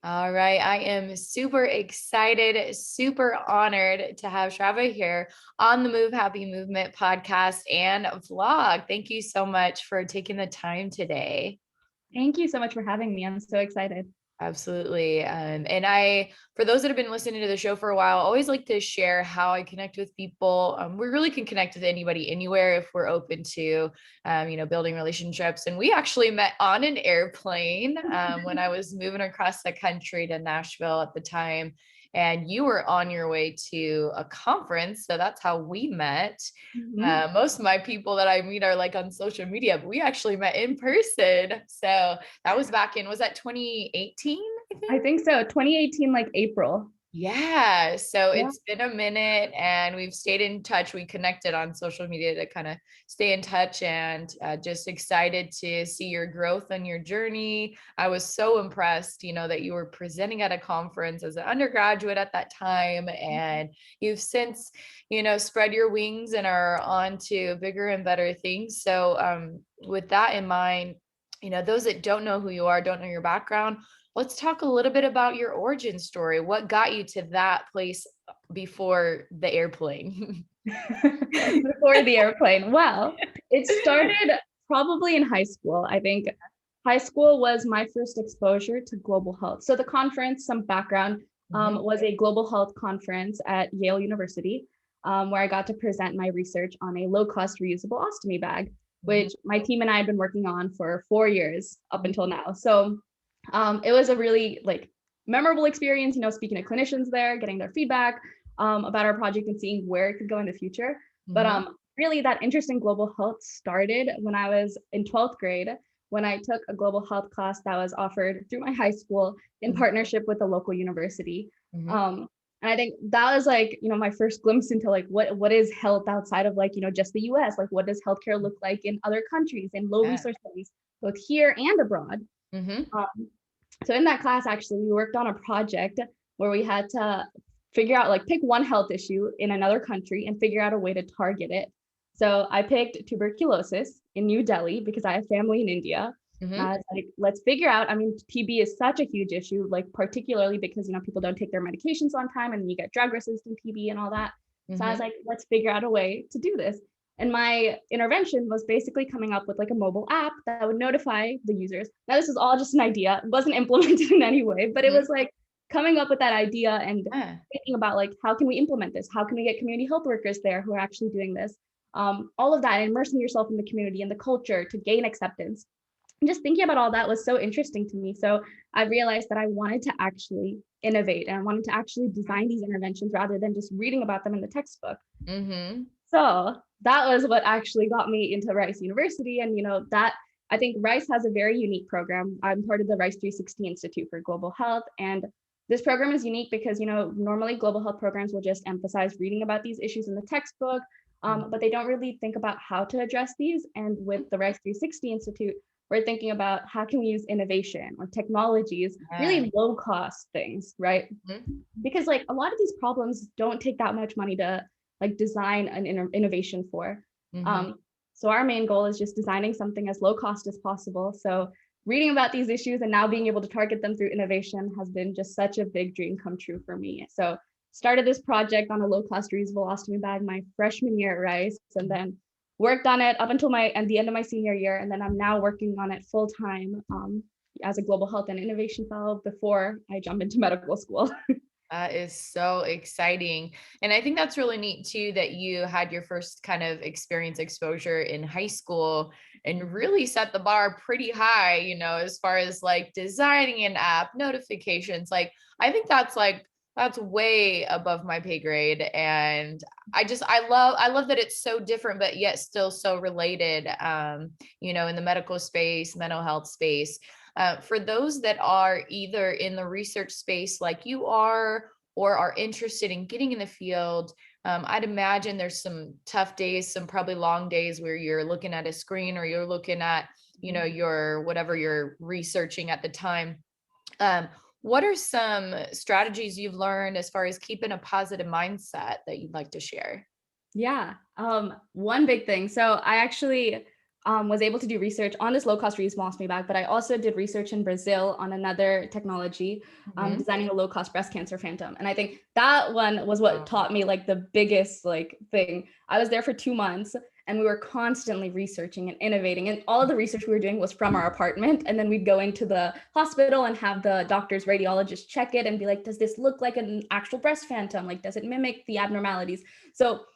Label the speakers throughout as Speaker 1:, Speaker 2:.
Speaker 1: All right. I am super excited, super honored to have Shravya here on the Move Happy Movement podcast and vlog. Thank you so much for taking the time today.
Speaker 2: Thank you so much for having me. I'm so excited.
Speaker 1: Absolutely. And for those that have been listening to the show for a while, I always like to share how I connect with people. We really can connect with anybody anywhere if we're open to, building relationships. And we actually met on an airplane when I was moving across the country to Nashville at the time. And you were on your way to a conference. So that's how we met.
Speaker 2: Mhm.
Speaker 1: Most of my people that I meet are like on social media, but we actually met in person. So that was back in, was that 2018, I
Speaker 2: I
Speaker 1: think?
Speaker 2: think so. 2018, like April.
Speaker 1: Yeah. So
Speaker 2: Yeah.
Speaker 1: it's been a minute and we've stayed in touch. We connected on social media to kind of stay in touch and just excited to see your growth and your journey. I was so impressed, that you were presenting at a conference as an undergraduate at that time. And you've since, spread your wings and are on to bigger and better things. So with that in mind, those that don't know who you are, don't know your background, let's talk a little bit about your origin story. What got you to that place before the airplane?
Speaker 2: Before the airplane. Well, it started probably in high school. I think high school was my first exposure to global health. So the conference, some background,
Speaker 1: Mhm,
Speaker 2: was a global health conference at Yale University, where I got to present my research on a low-cost reusable ostomy bag,
Speaker 1: mhm,
Speaker 2: which my team and I had been working on for 4 years up until now. So it was a really memorable experience, speaking to clinicians there, getting their feedback about our project and seeing where it could go in the future. But
Speaker 1: mhm,
Speaker 2: really, that interest in global health started when I was in 12th grade, when I took a global health class that was offered through my high school in
Speaker 1: mhm,
Speaker 2: partnership with a local university.
Speaker 1: mhm.
Speaker 2: Um, and I think that was my first glimpse into what is health outside of just the US. Like, what does healthcare look like in other countries, in low
Speaker 1: Yeah.
Speaker 2: resource studies, both here and abroad.
Speaker 1: Mhm.
Speaker 2: Um, so in that class, actually, we worked on a project where we had to figure out, pick one health issue in another country and figure out a way to target it. So I picked tuberculosis in New Delhi because I have family in India. And I
Speaker 1: Mhm.
Speaker 2: was like, let's figure out. I mean, TB is such a huge issue, particularly because people don't take their medications on time, and you get drug-resistant TB and all that. So I was
Speaker 1: Mhm.
Speaker 2: like, let's figure out a way to do this. And my intervention was basically coming up with a mobile app that would notify the users. Now, this is all just an idea, it wasn't implemented in any way, but it
Speaker 1: Mhm.
Speaker 2: was coming up with that idea and
Speaker 1: Yeah.
Speaker 2: thinking about how can we implement this? How can we get community health workers there who are actually doing this? All of that, immersing yourself in the community and the culture to gain acceptance. And just thinking about all that was so interesting to me. So I realized that I wanted to actually innovate and I wanted to actually design these interventions rather than just reading about them in the textbook.
Speaker 1: Mhm.
Speaker 2: So that was what actually got me into Rice University. And, that I think Rice has a very unique program. I'm part of the Rice 360 Institute for Global Health. And this program is unique because, normally global health programs will just emphasize reading about these issues in the textbook, but they don't really think about how to address these. And with the Rice 360 Institute, we're thinking about how can we use innovation or technologies,
Speaker 1: Yeah.
Speaker 2: really low cost things, right?
Speaker 1: Mhm.
Speaker 2: Because a lot of these problems don't take that much money to design an innovation for.
Speaker 1: Mhm.
Speaker 2: um, so our main goal is just designing something as low cost as possible. So reading about these issues and now being able to target them through innovation has been just such a big dream come true for me. So started this project on a low cost reusable ostomy bag my freshman year at Rice, and then worked on it up until the end of my senior year, and then I'm now working on it full time as a global health and innovation fellow before I jump into medical school.
Speaker 1: That is so exciting. And I think that's really neat too that you had your first kind of experience exposure in high school and really set the bar pretty high, as far as like designing an app, notifications. Like, I think that's way above my pay grade. And I love that it's so different, but yet still so related, in the medical space, mental health space. For those that are either in the research space like you are, or are interested in getting in the field, I'd imagine there's some tough days, some probably long days where you're looking at a screen or you're looking at, your whatever you're researching at the time. Um, what are some strategies you've learned as far as keeping a positive mindset that you'd like to share?
Speaker 2: Yeah. One big thing. So I actually was able to do research on this low-cost reusable ostomy bag, but I also did research in Brazil on another technology,
Speaker 1: Mhm.
Speaker 2: designing a low-cost breast cancer phantom. And I think that one was what
Speaker 1: Wow.
Speaker 2: taught me like the biggest like thing. I was there for 2 months and we were constantly researching and innovating. And all of the research we were doing was from our apartment. And then we'd go into the hospital and have the doctors, radiologists check it and be like, does this look like an actual breast phantom? Like, does it mimic the abnormalities? So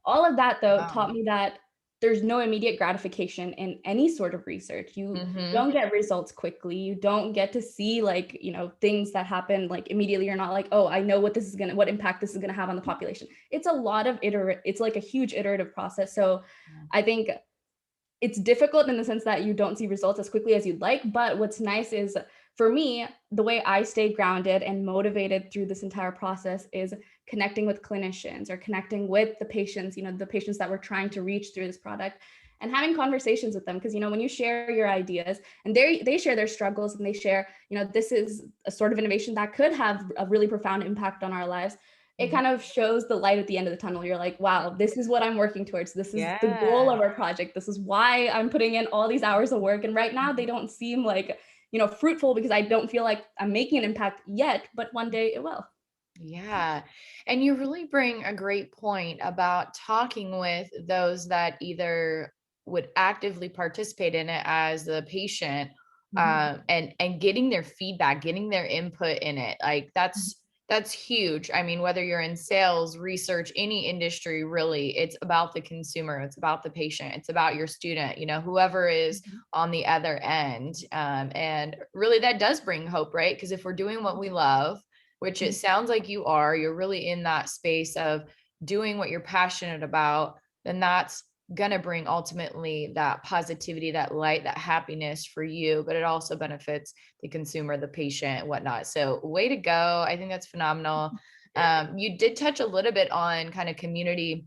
Speaker 2: all of that, though,
Speaker 1: Wow.
Speaker 2: taught me that there's no immediate gratification in any sort of research. You
Speaker 1: Mhm.
Speaker 2: don't get results quickly. You don't get to see like, things that happen like immediately. You're not like, oh, I know what impact this is gonna have on the population. It's a lot of it's like a huge iterative process. So I think it's difficult in the sense that you don't see results as quickly as you'd like. But what's nice is for me, the way I stay grounded and motivated through this entire process is connecting with clinicians or connecting with the patients, the patients that we're trying to reach through this product and having conversations with them. Because, when you share your ideas and they share their struggles and they share, this is a sort of innovation that could have a really profound impact on our lives, it
Speaker 1: Mhm.
Speaker 2: kind of shows the light at the end of the tunnel. You're like, wow, this is what I'm working towards. This is the goal
Speaker 1: Yeah.
Speaker 2: of our project. This is why I'm putting in all these hours of work. And right now they don't seem like, fruitful because I don't feel like I'm making an impact yet, but one day it will.
Speaker 1: Yeah. And you really bring a great point about talking with those that either would actively participate in it as the patient,
Speaker 2: Mhm.
Speaker 1: and getting their feedback, getting their input in it. Like that's huge. I mean, whether you're in sales, research, any industry, really, it's about the consumer, it's about the patient, it's about your student, whoever is
Speaker 2: Mhm.
Speaker 1: on the other end. And really that does bring hope, right? Because if we're doing what we love, which it
Speaker 2: Mhm.
Speaker 1: sounds like you are, you're really in that space of doing what you're passionate about, then that's going to bring ultimately that positivity, that light, that happiness for you, but it also benefits the consumer, the patient, whatnot. So, way to go. I think that's phenomenal. You did touch a little bit on kind of community,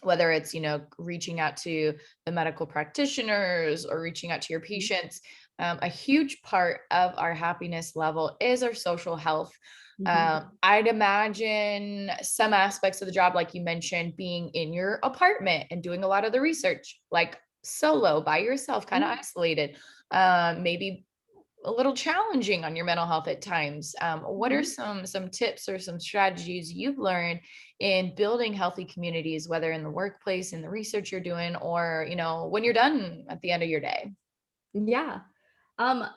Speaker 1: whether it's reaching out to the medical practitioners or reaching out to your
Speaker 2: Mhm.
Speaker 1: patients. A huge part of our happiness level is our social health.
Speaker 2: Mhm.
Speaker 1: I'd imagine some aspects of the job, like you mentioned, being in your apartment and doing a lot of the research, like solo by yourself, kind of
Speaker 2: Mhm.
Speaker 1: isolated. Maybe a little challenging on your mental health at times. What are
Speaker 2: Mhm.
Speaker 1: some tips or some strategies you've learned in building healthy communities, whether in the workplace, in the research you're doing, or when you're done at the end of your day?
Speaker 2: Yeah.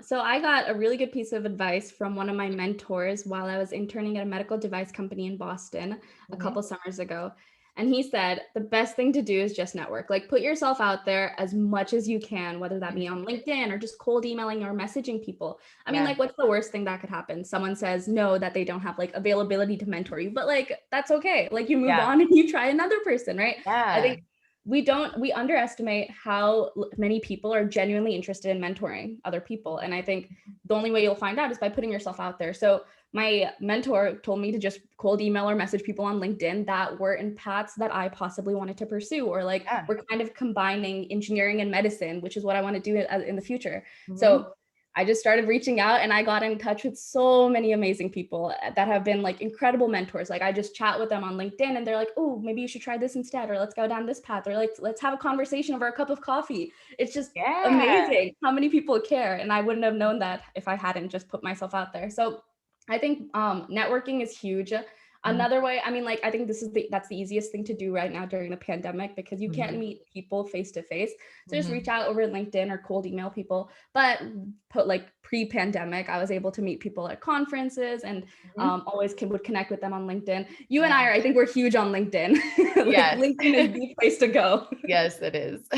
Speaker 2: So I got a really good piece of advice from one of my mentors while I was interning at a medical device company in Boston a
Speaker 1: Mhm.
Speaker 2: couple summers ago. And he said, the best thing to do is just network. Like put yourself out there as much as you can, whether that be
Speaker 1: Mhm.
Speaker 2: on LinkedIn or just cold emailing or messaging people. I mean,
Speaker 1: Yeah.
Speaker 2: like, what's the worst thing that could happen? Someone says no, that they don't have like availability to mentor you, but like, that's okay. Like, you move
Speaker 1: Yeah.
Speaker 2: on and you try another person, right? I
Speaker 1: Yeah.
Speaker 2: think we underestimate how many people are genuinely interested in mentoring other people. And I think the only way you'll find out is by putting yourself out there. So my mentor told me to just cold email or message people on LinkedIn that were in paths that I possibly wanted to pursue, or like
Speaker 1: Yeah.
Speaker 2: we're kind of combining engineering and medicine, which is what I want to do in the future.
Speaker 1: Mhm.
Speaker 2: So I just started reaching out and I got in touch with so many amazing people that have been like incredible mentors. Like I just chat with them on LinkedIn and they're like, oh, maybe you should try this instead, or let's go down this path, or like, let's have a conversation over a cup of coffee. It's just
Speaker 1: Yeah.
Speaker 2: amazing how many people care. And I wouldn't have known that if I hadn't just put myself out there. So I think networking is huge.
Speaker 1: Mhm.
Speaker 2: Another way, I mean, like I think that's the easiest thing to do right now during the pandemic because you can't
Speaker 1: Mhm.
Speaker 2: meet people face to face. So just reach
Speaker 1: Mhm.
Speaker 2: out over LinkedIn or cold email people. But put like pre-pandemic, I was able to meet people at conferences and
Speaker 1: Mhm.
Speaker 2: always would connect with them on LinkedIn. You and
Speaker 1: Yeah.
Speaker 2: I think we're huge on LinkedIn. Like
Speaker 1: Yes.
Speaker 2: LinkedIn is the place to go.
Speaker 1: Yes, it is.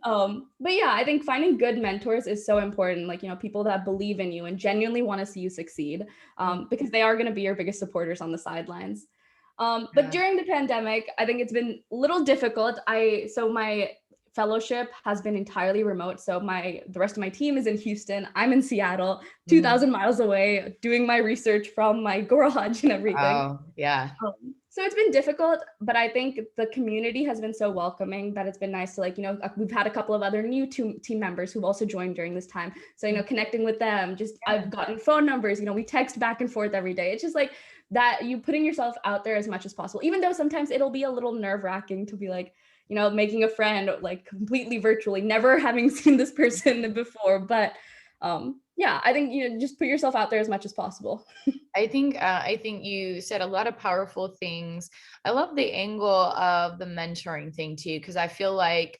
Speaker 2: But yeah, I think finding good mentors is so important. Like, people that believe in you and genuinely want to see you succeed, because they are going to be your biggest supporters on the sidelines. But
Speaker 1: Yeah.
Speaker 2: during the pandemic, I think it's been a little difficult. So my fellowship has been entirely remote. So the rest of my team is in Houston. I'm in Seattle,
Speaker 1: Mhm.
Speaker 2: 2,000 miles away, doing my research from my garage and everything.
Speaker 1: Oh, yeah.
Speaker 2: So it's been difficult, but I think the community has been so welcoming that it's been nice to we've had a couple of other new team members who've also joined during this time. So,
Speaker 1: Mhm.
Speaker 2: connecting with them, just
Speaker 1: Yeah.
Speaker 2: I've gotten phone numbers, we text back and forth every day. It's just like that you putting yourself out there as much as possible, even though sometimes it'll be a little nerve wracking to be like, making a friend like completely virtually, never having seen this person before. But yeah, I think just put yourself out there as much as possible.
Speaker 1: I think you said a lot of powerful things. I love the angle of the mentoring thing too, because I feel like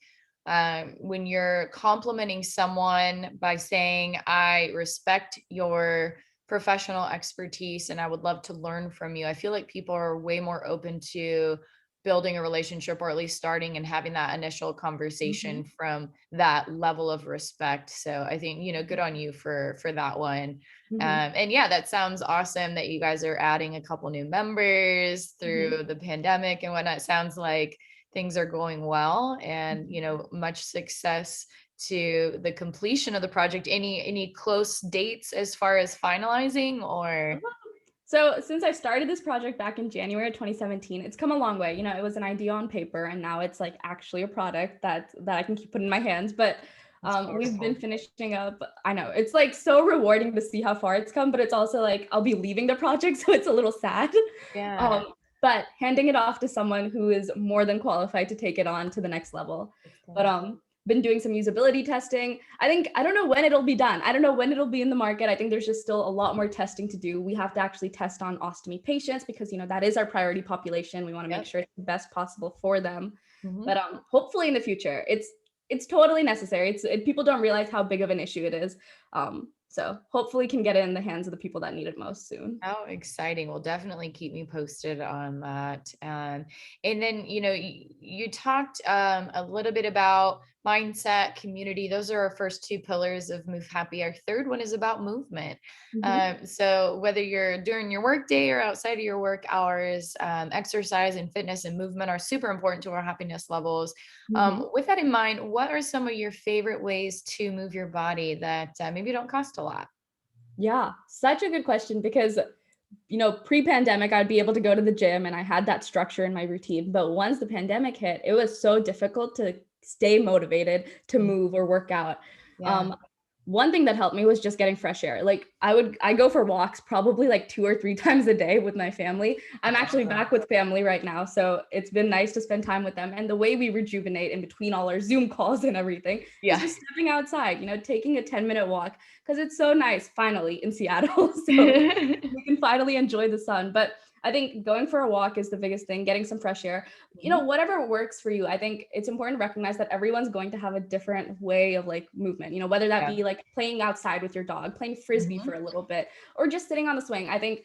Speaker 1: when you're complimenting someone by saying, "I respect your professional expertise and I would love to learn from you," I feel like people are way more open to building a relationship, or at least starting and having that initial conversation
Speaker 2: Mhm.
Speaker 1: from that level of respect. So I think, good on you for that one.
Speaker 2: Mhm.
Speaker 1: And yeah, that sounds awesome that you guys are adding a couple new members
Speaker 2: Mhm.
Speaker 1: through the pandemic and whatnot. Sounds like things are going well, and
Speaker 2: Mhm.
Speaker 1: much success to the completion of the project. Any close dates as far as finalizing, or?
Speaker 2: So since I started this project back in January of 2017, it's come a long way. It was an idea on paper, and now it's like actually a product that I can keep putting in my hands. But
Speaker 1: That's
Speaker 2: we've been
Speaker 1: powerful.
Speaker 2: finishing up. I know it's like so rewarding to see how far it's come, but it's also like I'll be leaving the project, so it's a little sad.
Speaker 1: Yeah.
Speaker 2: Um, but handing it off to someone who is more than qualified to take it on to the next level. But been doing some usability testing. I don't know when it'll be done. I don't know when it'll be in the market. I think there's just still a lot more testing to do. We have to actually test on ostomy patients because that is our priority population. We want to make
Speaker 1: Yep.
Speaker 2: sure it's the best possible for them.
Speaker 1: Mhm.
Speaker 2: But hopefully in the future, it's totally necessary. People don't realize how big of an issue it is. So hopefully can get it in the hands of the people that need it most soon.
Speaker 1: How exciting. Well, definitely keep me posted on that. And then, you talked a little bit about mindset, community. Those are our first two pillars of Move Happy. Our third one is about movement.
Speaker 2: Mhm.
Speaker 1: So whether you're during your work day or outside of your work hours, exercise and fitness and movement are super important to our happiness levels.
Speaker 2: Mhm.
Speaker 1: With that in mind, what are some of your favorite ways to move your body that maybe don't cost a lot?
Speaker 2: Yeah, such a good question because pre-pandemic, I'd be able to go to the gym and I had that structure in my routine. But once the pandemic hit, it was so difficult to stay motivated to
Speaker 1: Mm.
Speaker 2: move or work out.
Speaker 1: Yeah.
Speaker 2: Um, One thing that helped me was just getting fresh air. Like I go for walks probably like 2 or 3 times a day with my family. I'm
Speaker 1: That's
Speaker 2: actually
Speaker 1: awesome.
Speaker 2: back with family right now, so it's been nice to spend time with them. And the way we rejuvenate in between all our Zoom calls and everything is
Speaker 1: Yeah.
Speaker 2: just stepping outside, taking a 10-minute walk because it's so nice finally in Seattle. So we can finally enjoy the sun. But I think going for a walk is the biggest thing, getting some fresh air.
Speaker 1: Mhm.
Speaker 2: Whatever works for you. I think it's important to recognize that everyone's going to have a different way of like movement, whether that
Speaker 1: Yeah.
Speaker 2: be like playing outside with your dog, playing frisbee
Speaker 1: Mhm.
Speaker 2: for a little bit, or just sitting on the swing. I think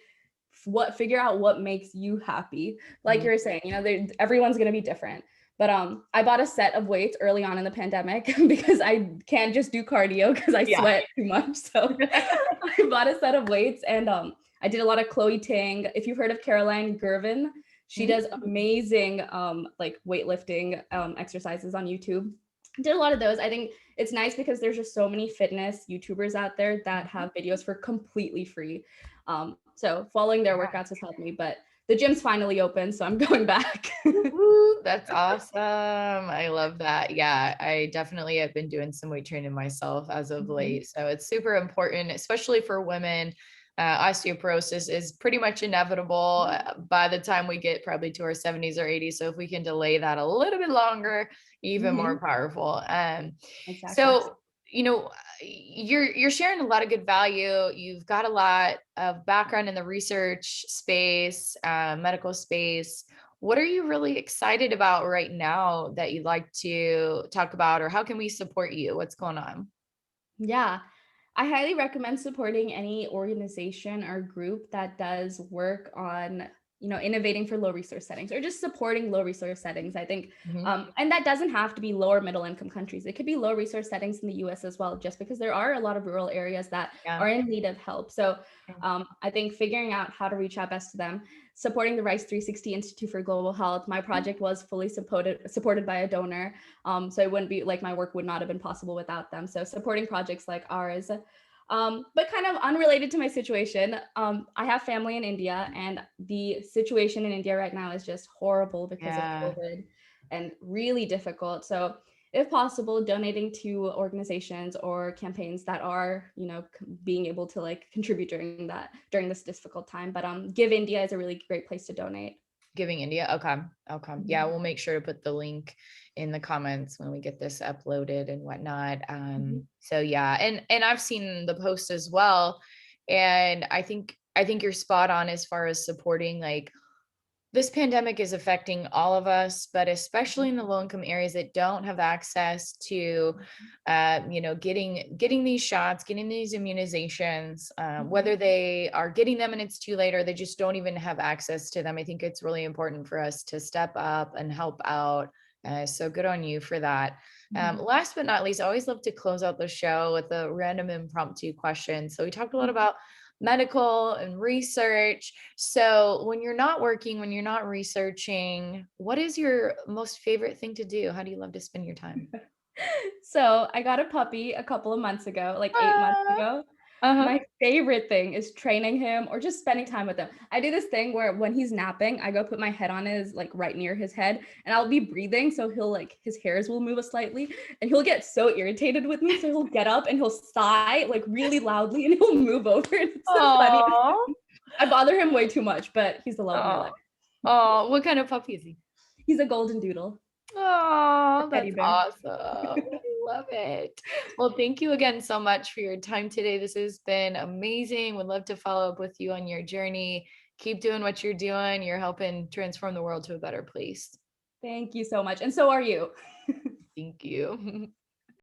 Speaker 2: figure out what makes you happy. Like
Speaker 1: Mhm.
Speaker 2: you're saying, everyone's going to be different. But I bought a set of weights early on in the pandemic because I can't just do cardio because I
Speaker 1: Yeah.
Speaker 2: sweat too much. So I bought a set of weights and I did a lot of Chloe Ting. If you've heard of Caroline Gervin, she
Speaker 1: Mhm.
Speaker 2: does amazing like weightlifting exercises on YouTube. Did a lot of those. I think it's nice because there's just so many fitness YouTubers out there that
Speaker 1: Mhm.
Speaker 2: have videos for completely free. So following their
Speaker 1: Yeah.
Speaker 2: workouts has helped me, but the gym's finally open, so I'm going back.
Speaker 1: Woo, that's awesome. I love that. Yeah, I definitely have been doing some weight training myself as of
Speaker 2: Mhm.
Speaker 1: late. So it's super important, especially for women. Osteoporosis is pretty much inevitable by the time we get probably to our 70s or 80s. So if we can delay that a little bit longer, even more
Speaker 2: Mhm.
Speaker 1: powerful.
Speaker 2: Exactly.
Speaker 1: So you're sharing a lot of good value. You've got a lot of background in the research space, medical space. What are you really excited about right now that you'd like to talk about, or how can we support you? What's going on?
Speaker 2: Yeah. I highly recommend supporting any organization or group that does work on, innovating for low resource settings or just supporting low resource settings. I think,
Speaker 1: Mhm.
Speaker 2: and that doesn't have to be lower middle income countries. It could be low resource settings in the US as well, just because there are a lot of rural areas that
Speaker 1: Yeah.
Speaker 2: are in need of help. So
Speaker 1: Yeah.
Speaker 2: I think figuring out how to reach out best to them, supporting the Rice 360 Institute for Global Health. My project was fully supported by a donor. So it wouldn't be like my work would not have been possible without them. So supporting projects like ours. But kind of unrelated to my situation, I have family in India, and the situation in India right now is just horrible because of
Speaker 1: Yeah.
Speaker 2: COVID and really difficult. So, if possible, donating to organizations or campaigns that are, being able to like contribute during this difficult time. But Give India is a really great place to donate.
Speaker 1: Giving India. Okay. Okay. Yeah,
Speaker 2: Mhm.
Speaker 1: we'll make sure to put the link in the comments when we get this uploaded and whatnot.
Speaker 2: Mhm.
Speaker 1: So yeah, and I've seen the post as well. And I think you're spot on as far as supporting, like, this pandemic is affecting all of us, but especially in the low income areas that don't have access to, getting these shots, getting these immunizations,
Speaker 2: Mhm.
Speaker 1: whether they are getting them and it's too late, or they just don't even have access to them. I think it's really important for us to step up and help out. So good on you for that.
Speaker 2: Mhm.
Speaker 1: Last but not least, I always love to close out the show with a random impromptu question. So we talked a lot
Speaker 2: Mhm.
Speaker 1: about medical and research. So when you're not working, when you're not researching, what is your most favorite thing to do? How do you love to spend your time?
Speaker 2: So I got a puppy a couple of months ago, like 8 months
Speaker 1: Ah,
Speaker 2: ago.
Speaker 1: uh-huh.
Speaker 2: My favorite thing is training him or just spending time with him. I do this thing where when he's napping, I go put my head on his like right near his head and I'll be breathing. So he'll like his hairs will move slightly and he'll get so irritated with me. So he'll get up and he'll sigh like really loudly and he'll move over. And it's the funniest
Speaker 1: Aw.
Speaker 2: thing. I bother him way too much, but he's the love of my life.
Speaker 1: Oh, oh, what kind of puppy is he?
Speaker 2: He's a golden doodle, a
Speaker 1: Oh,
Speaker 2: teddy
Speaker 1: that's
Speaker 2: bear.
Speaker 1: awesome. I love it. Well, thank you again so much for your time today. This has been amazing. Would love to follow up with you on your journey. Keep doing what you're doing. You're helping transform the world to a better place.
Speaker 2: Thank you so much. And so are you.
Speaker 1: Thank you.